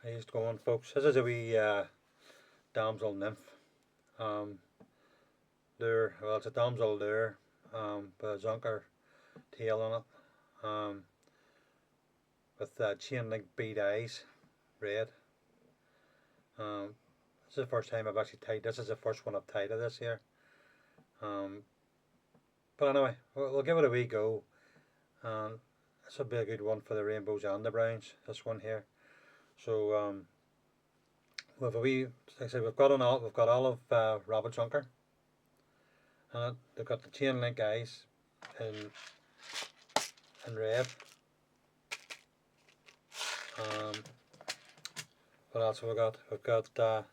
How's it going, folks? This is a wee damsel nymph. Um, it's a damsel lure with a zonker tail on it, with chain link bead eyes, red. This is the first time I've actually tied. This is the first one I've tied of this here. Um, but anyway, we'll give it a wee go. This will be a good one for the rainbows and the browns. This one here. So with a wee, like I said, we've got olive rabbit zonker. They've got the chain link eyes in red. Um, what else have we got? We've got a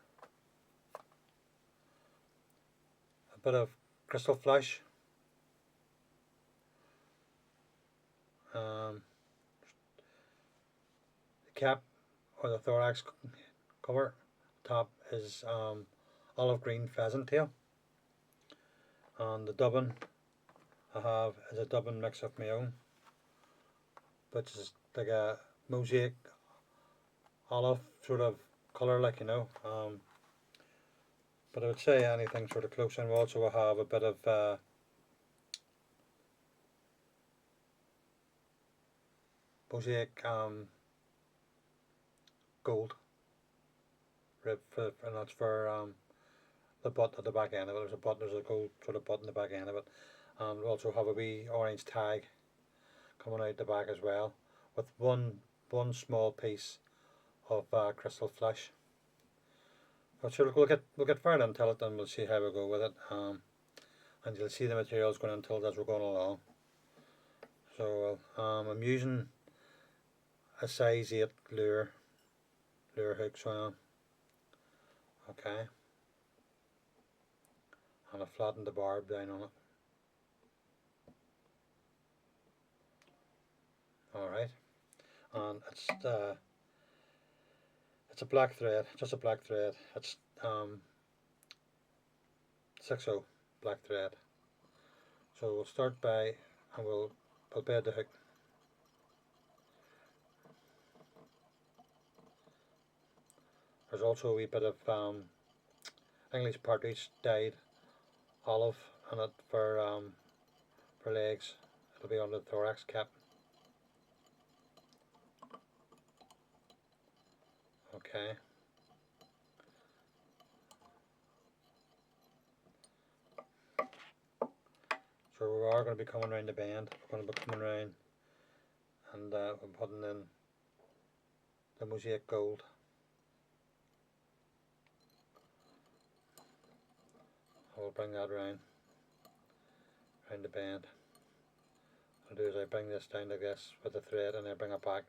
bit of crystal flash. The cap or the thorax cover top is olive green pheasant tail. And the dubbin I have is a dubbin mix of my own, which is like a mosaic olive sort of colour, like but I would say anything sort of close. And we also have a bit of mosaic gold rib and that's for the butt at the back end of it. There's a gold sort of butt in the back end of it. And we also have a wee orange tag coming out the back as well, with one small piece of crystal flesh. But sure, we'll get further into it and we'll see how we go with it. And you'll see the materials going into it as we're going along. So I'm using a size 8 lure hook, so I am. Okay. And I flattened the barb down on it. Alright. And it's a black thread, just a black thread. It's 6/0 black thread. So we'll start by, and we'll bed the hook. There's also a wee bit of English partridge dyed olive in it for legs. It'll be on the thorax cap. Okay. So we are going to be coming round the bend. We're going to be coming round and we're putting in the mosaic gold. I will bring that round the bend. What I'll do is I bring this down like this with the thread and I bring it back.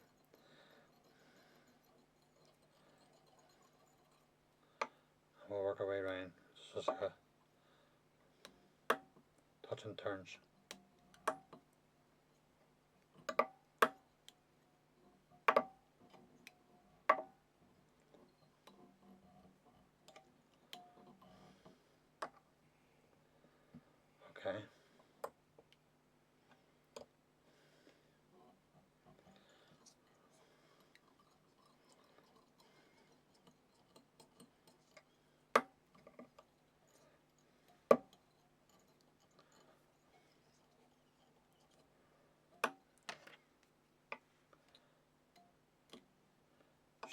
And we'll work our way around. It's just like a touch and turns. Okay.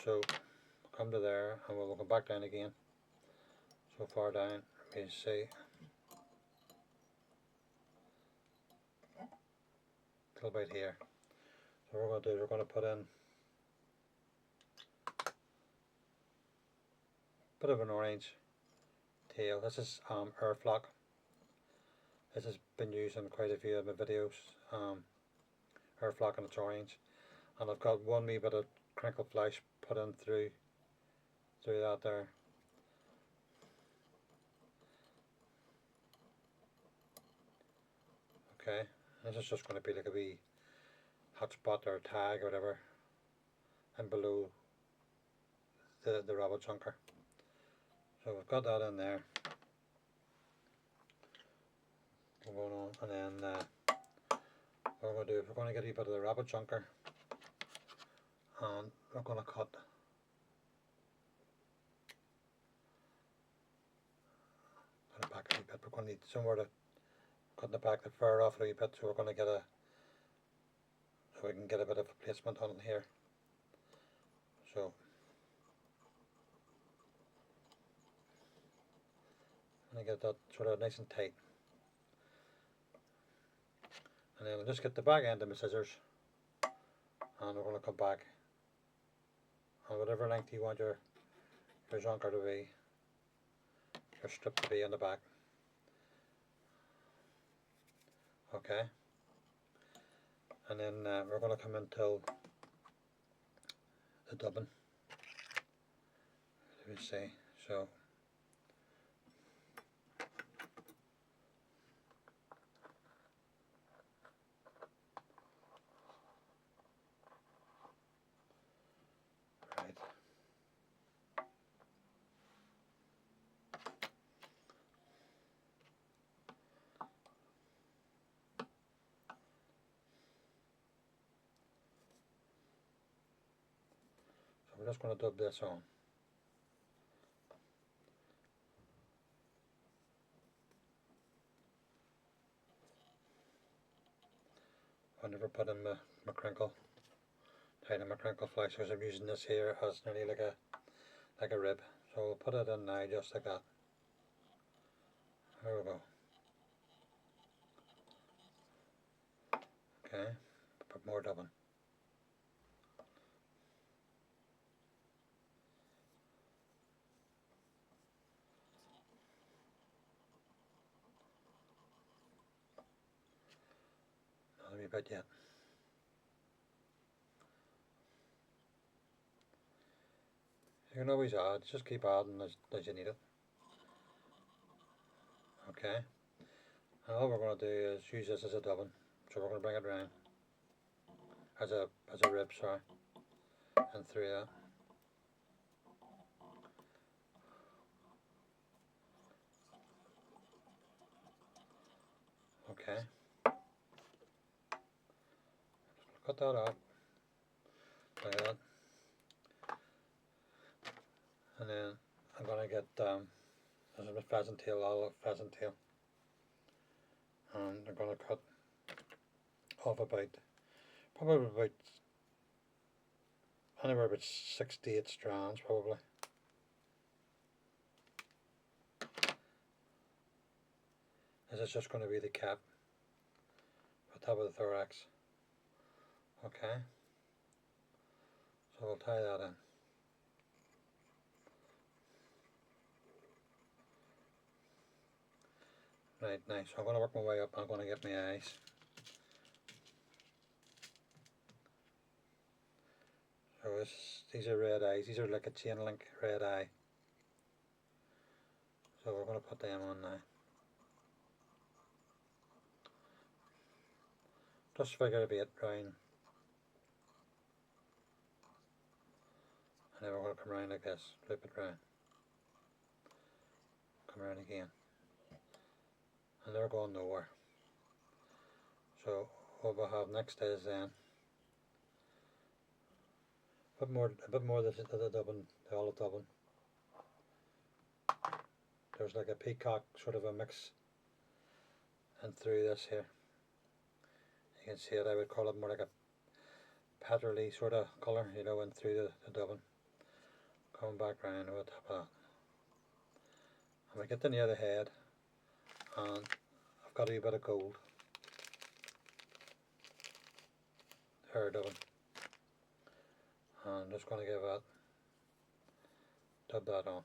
So come to there and we'll come back down again. So far down, you see, till about here. So what we're going to do is we're going to put in a bit of an orange tail. This is air flock. This has been used in quite a few of my videos. Air flock and it's orange. And I've got one wee bit of crinkle flash put in through that there. Okay, this is just going to be like a wee hot spot or tag or whatever, and below the rabbit zonker. So we've got that in there. We're going on, and then what we're going to do is we're going to get a bit of the rabbit zonker, and we're going to cut going to need somewhere to cut the back the fur off a wee bit, so we're going to get so we can get a bit of a placement on it here. So I'm going to get that sort of nice and tight. And then I'll just get the back end of my scissors, and we're going to come back, and whatever length you want your zonker to be, your strip to be on the back. Okay, and then we're going to come into the dubbing. Let me see. So right. So we're just going to dub this on. I never put in my crinkle, tighten my crinkle flash, because I'm using this here as nearly like a rib. So we'll put it in now just like that. There we go. Okay, put more dubbing. Not a wee bit yet. You can always add, just keep adding as you need it. Okay, and all we're going to do is use this as a dubbing. So we're going to bring it around as a rib, sorry, and through that. Okay, cut that out like that, and then I'm going to get this is a pheasant tail, olive pheasant tail, and I'm going to cut off probably about anywhere about 6 to 8 strands probably. This is just going to be the cap on top of the thorax. Okay, so we'll tie that in. Right, nice. So I'm going to work my way up. I'm going to get my eyes. So these are red eyes. These are like a chain link red eye. So we're going to put them on now. Just figure a bit round. And then we're going to come around like this. Flip it round. Come around again. And they're going nowhere. So what we'll have next is then a bit more of the dubbing, the olive dubbing. There's like a peacock sort of a mix and through this here. You can see it, I would call it more like a petrol-y sort of colour, you know, and through the dubbing. Coming back round over the top of that. And we get to near the head, and I've got a wee bit of gold hair dubbing. And I'm just going to give that, dub that on.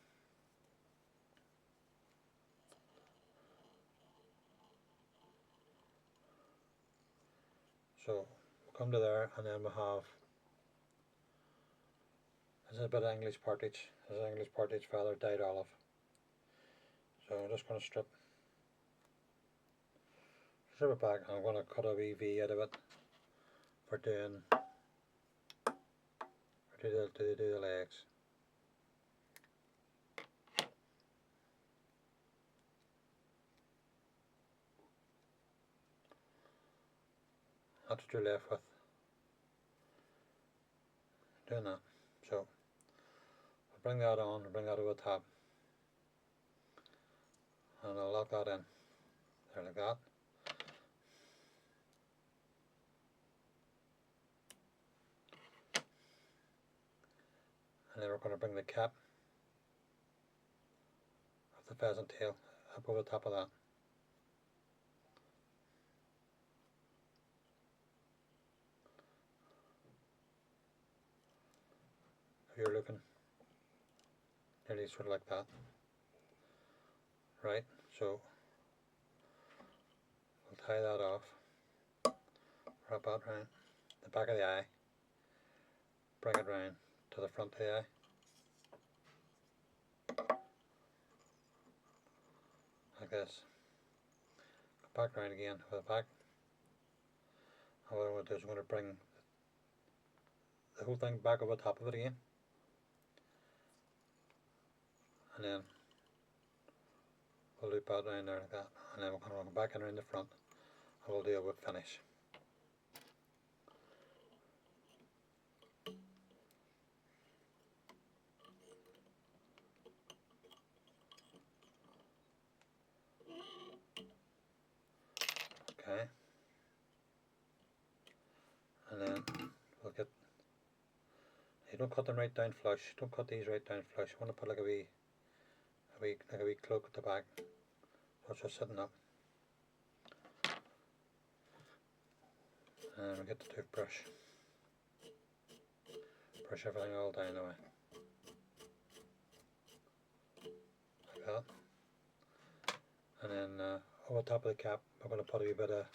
So we'll come to there, and then we'll have, this is a bit of English partridge. This is English partridge feather dyed olive. So I'm just going to strip it back, and I'm going to cut a wee V out of it for doing the legs. That's what you're left with. Doing that. So I'll bring that on, I'll bring that over the top, and I'll lock that in. there like that. And then we're going to bring the cap of the pheasant tail up over the top of that. If you're looking nearly sort of like that. Right, so we'll tie that off, wrap that round the back of the eye, bring it round to the front of the eye, like this. Go back round again with the back. And what I'm going to do is I'm going to bring the whole thing back over the top of it again, and then we'll loop that round there like that, and then we're going to go back in around the front, and we'll do a whip finish. Okay, and then we'll get, you don't cut them right down flush, don't cut these right down flush, you want to put like a wee cloak at the back, so it's just sitting up. And we get the toothbrush, brush everything all down the way, like that. And then over the top of the cap, we're going to put a wee bit of,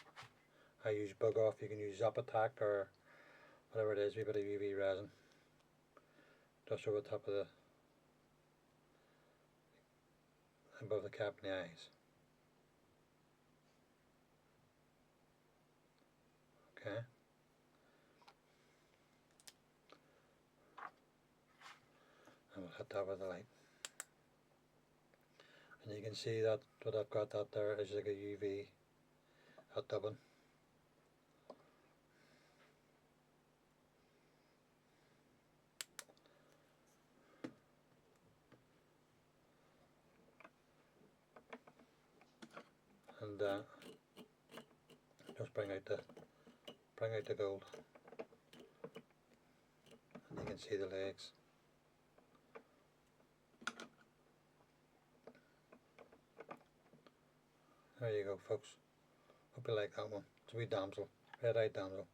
I use bug off, you can use Zap Attack or whatever it is, a wee bit of UV resin, just over the top of the, above the cap and the eyes. Okay. And we'll hit that with the light. And you can see that what I've got that there is like a UV at dubbing. And just bring out the gold. And you can see the legs. There you go, folks. Hope you like that one. It's a wee damsel, red-eyed damsel.